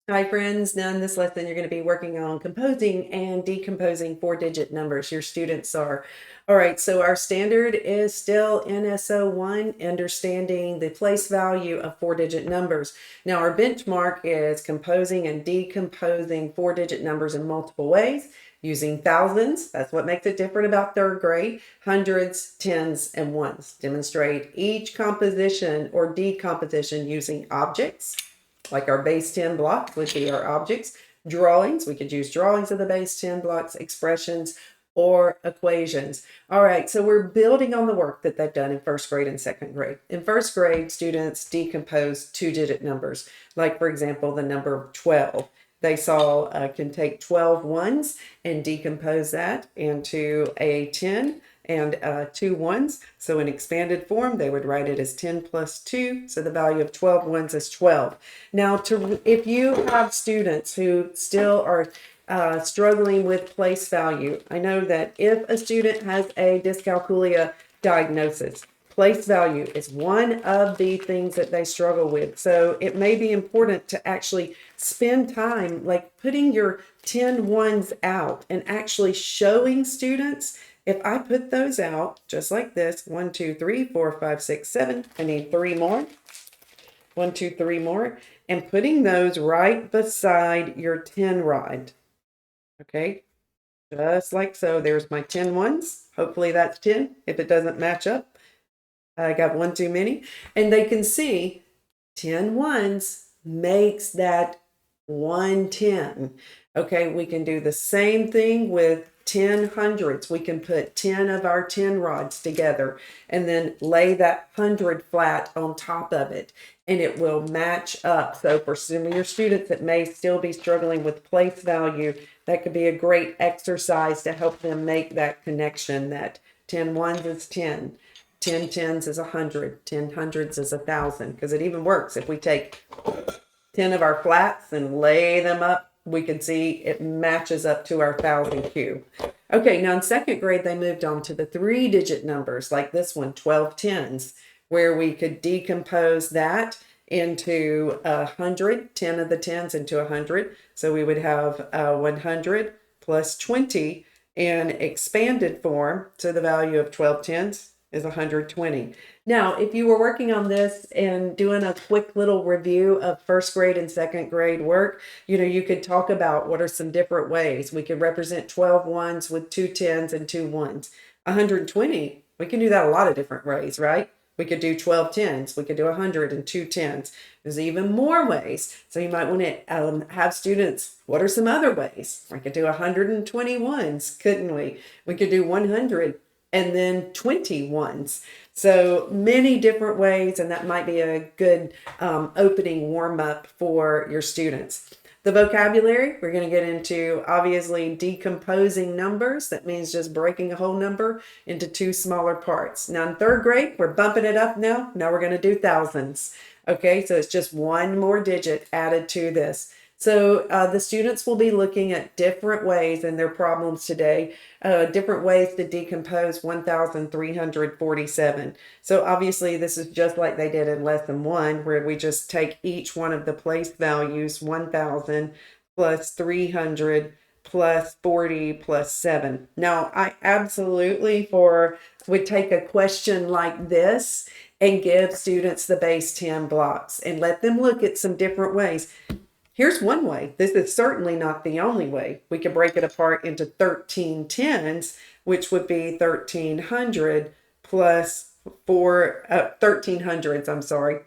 Hi friends, now in this lesson you're going to be working on composing and decomposing four-digit numbers. Your students are. All right, so our standard is still NSO1, understanding the place value of four-digit numbers. Now our benchmark is composing and decomposing four-digit numbers in multiple ways, using thousands. That's what makes it different about third grade. Hundreds, tens, and ones. Demonstrate each composition or decomposition using objects like our base 10 block would be our objects. Drawings, we could use drawings of the base 10 blocks, expressions, or equations. All right, so we're building on the work that they've done in first grade and second grade. In first grade, students decompose two-digit numbers, like, for example, the number 12. They saw can take 12 ones and decompose that into a 10 and two ones. So in expanded form, they would write it as 10 plus 2. So the value of 12 ones is 12. Now, if you have students who still are struggling with place value, I know that if a student has a dyscalculia diagnosis, place value is one of the things that they struggle with. So it may be important to actually spend time like putting your 10 ones out and actually showing students, if I put those out just like this, 1, 2, 3, 4, 5, 6, 7, I need 3 more. 1, 2, 3 more, and putting those right beside your 10 rod. Okay, just like so. There's my 10 ones. Hopefully that's 10. If it doesn't match up, I got one too many. And they can see 10 ones makes that 110. Okay, we can do the same thing with 10 hundreds. We can put 10 of our 10 rods together and then lay that 100 flat on top of it, and it will match up. So for some of your students that may still be struggling with place value, that could be a great exercise to help them make that connection that 10 ones is 10. 10 tens is 100, 10 hundreds is 1,000, because it even works if we take 10 of our flats and lay them up, we can see it matches up to our 1,000 cube. Okay, now in second grade, they moved on to the three-digit numbers like this one, 12 tens, where we could decompose that into 100, 10 of the tens into 100. So we would have 100 plus 20 in expanded form. So the value of 12 tens is 120. Now, if you were working on this and doing a quick little review of first grade and second grade work, you could talk about what are some different ways. We could represent 12 ones with two tens and two ones. 120, we can do that a lot of different ways, right? We could do 12 tens. We could do 100 and two tens. There's even more ways. So you might want to have students, what are some other ways? We could do 121s, couldn't we? We could do 100 and then 20 ones. So many different ways, and that might be a good opening warm up for your students. The vocabulary, we're going to get into obviously decomposing numbers. That means just breaking a whole number into two smaller parts. Now in third grade, we're bumping it up now. Now we're going to do thousands. Okay, so it's just one more digit added to this. So the students will be looking at different ways in their problems today, different ways to decompose 1,347. So obviously this is just like they did in lesson 1, where we just take each one of the place values, 1,000 plus 300 plus 40 plus 7. Now I absolutely would take a question like this and give students the base 10 blocks and let them look at some different ways. Here's one way. This is certainly not the only way. We could break it apart into 13 tens, which would be 1,300 plus 1,300s, I'm sorry.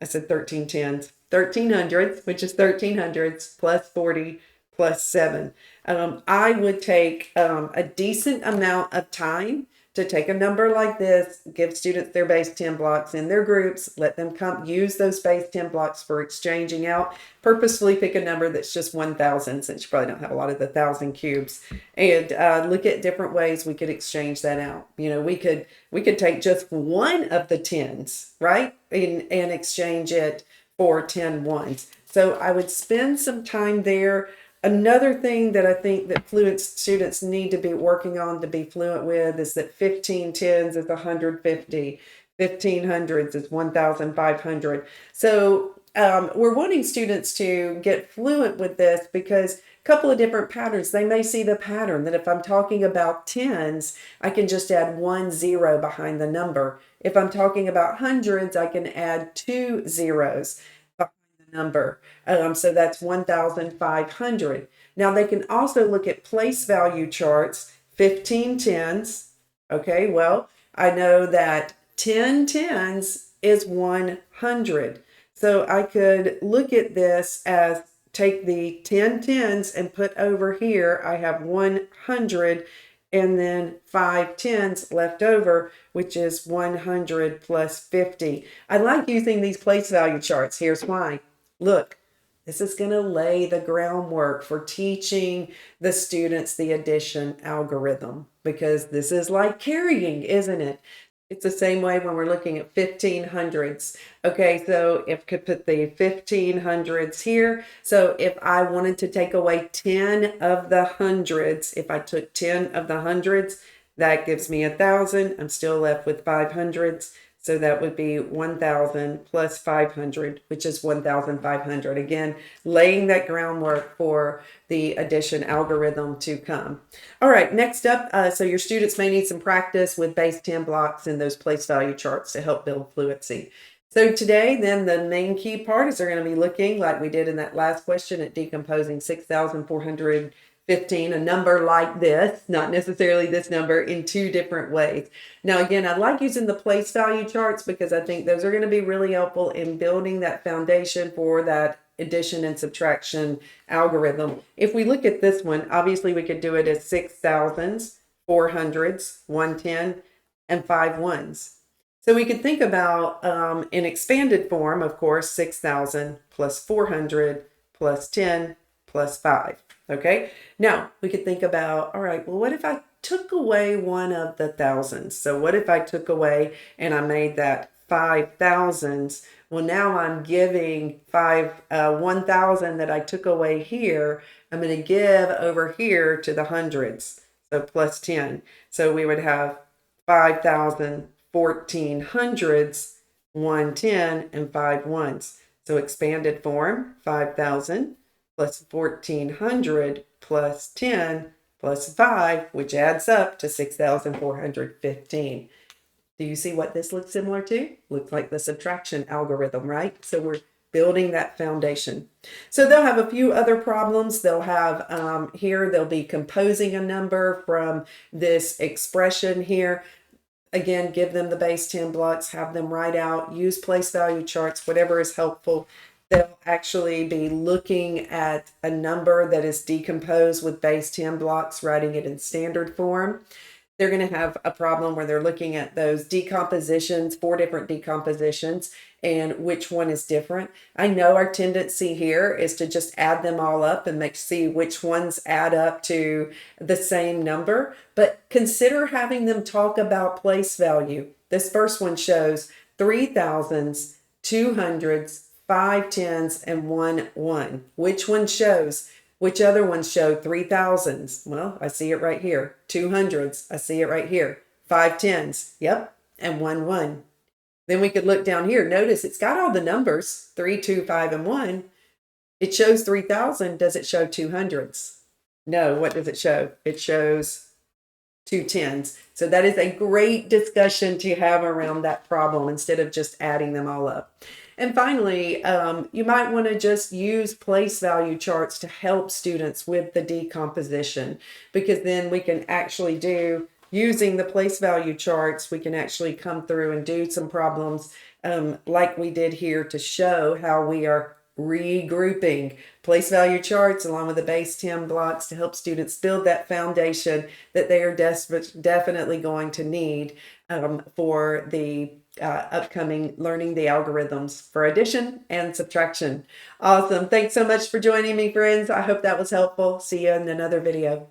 I said 13 tens. 1,300s, which is 1,300s plus 40 plus 7. I would take a decent amount of time to take a number like this, give students their base 10 blocks in their groups, let them use those base 10 blocks for exchanging out, purposefully pick a number that's just 1,000, since you probably don't have a lot of the 1,000 cubes, and look at different ways we could exchange that out. We could take just one of the tens, right, and exchange it for 10 ones. So I would spend some time there. Another thing that I think that fluent students need to be working on to be fluent with is that 15 tens is 150, 1,500s is 1,500. So we're wanting students to get fluent with this because a couple of different patterns. They may see the pattern that if I'm talking about tens, I can just add 1 0 behind the number. If I'm talking about hundreds, I can add 2 zeros behind the number. So that's 1,500. Now they can also look at place value charts, 15 tens. Okay, well, I know that 10 tens is 100. So I could look at this as take the 10 tens and put over here, I have 100 and then 5 tens left over, which is 100 plus 50. I like using these place value charts. Here's why. Look, this is going to lay the groundwork for teaching the students the addition algorithm because this is like carrying, isn't it? It's the same way when we're looking at 1500s. Okay, so if I could put the 1500s here. So if I wanted to take away 10 of the hundreds, if I took 10 of the hundreds, that gives me 1,000. I'm still left with 500s. So that would be 1,000 plus 500, which is 1,500. Again, laying that groundwork for the addition algorithm to come. All right, next up, so your students may need some practice with base 10 blocks and those place value charts to help build fluency. So today, then the main key part is they're going to be looking, like we did in that last question, at decomposing 6,415, a number like this, not necessarily this number, in two different ways. Now, again, I like using the place value charts because I think those are going to be really helpful in building that foundation for that addition and subtraction algorithm. If we look at this one, obviously we could do it as 6,000s, 400s, 110, and 5 ones. So we could think about in expanded form, of course, 6,000 plus 400 plus 10 plus 5. Okay, now we could think about, all right, well, what if I took away one of the thousands? So what if I took away and I made that 5,000s? Well, now I'm giving 1,000 that I took away here. I'm going to give over here to the hundreds. So plus 10. So we would have 5,000, 1,400s, 110, and 5 ones. So expanded form, 5,000 plus 1,400 plus 10 plus 5, which adds up to 6,415. Do you see what this looks similar to? Looks like the subtraction algorithm, right? So we're building that foundation. So they'll have a few other problems. They'll have here, they'll be composing a number from this expression here. Again, give them the base 10 blocks, have them write out, use place value charts, whatever is helpful. They'll actually be looking at a number that is decomposed with base 10 blocks, writing it in standard form. They're going to have a problem where they're looking at those decompositions, 4 different decompositions, and which one is different. I know our tendency here is to just add them all up and see which ones add up to the same number, but consider having them talk about place value. This first one shows 3,000s, 200s, 5 tens, and 1 1. Which one shows? Which other ones show 3,000s? Well, I see it right here. 200s, I see it right here. 5 tens, yep, and 1 1. Then we could look down here. Notice it's got all the numbers, 3, 2, 5, and 1. It shows 3,000. Does it show 200s? No, what does it show? It shows 2 tens. So that is a great discussion to have around that problem instead of just adding them all up. And finally, you might want to just use place value charts to help students with the decomposition, because then we can actually do, using the place value charts, we can actually come through and do some problems like we did here to show how we are regrouping place value charts along with the base 10 blocks to help students build that foundation that they are definitely going to need for the upcoming learning the algorithms for addition and subtraction. Awesome. Thanks so much for joining me, friends. I hope that was helpful. See you in another video.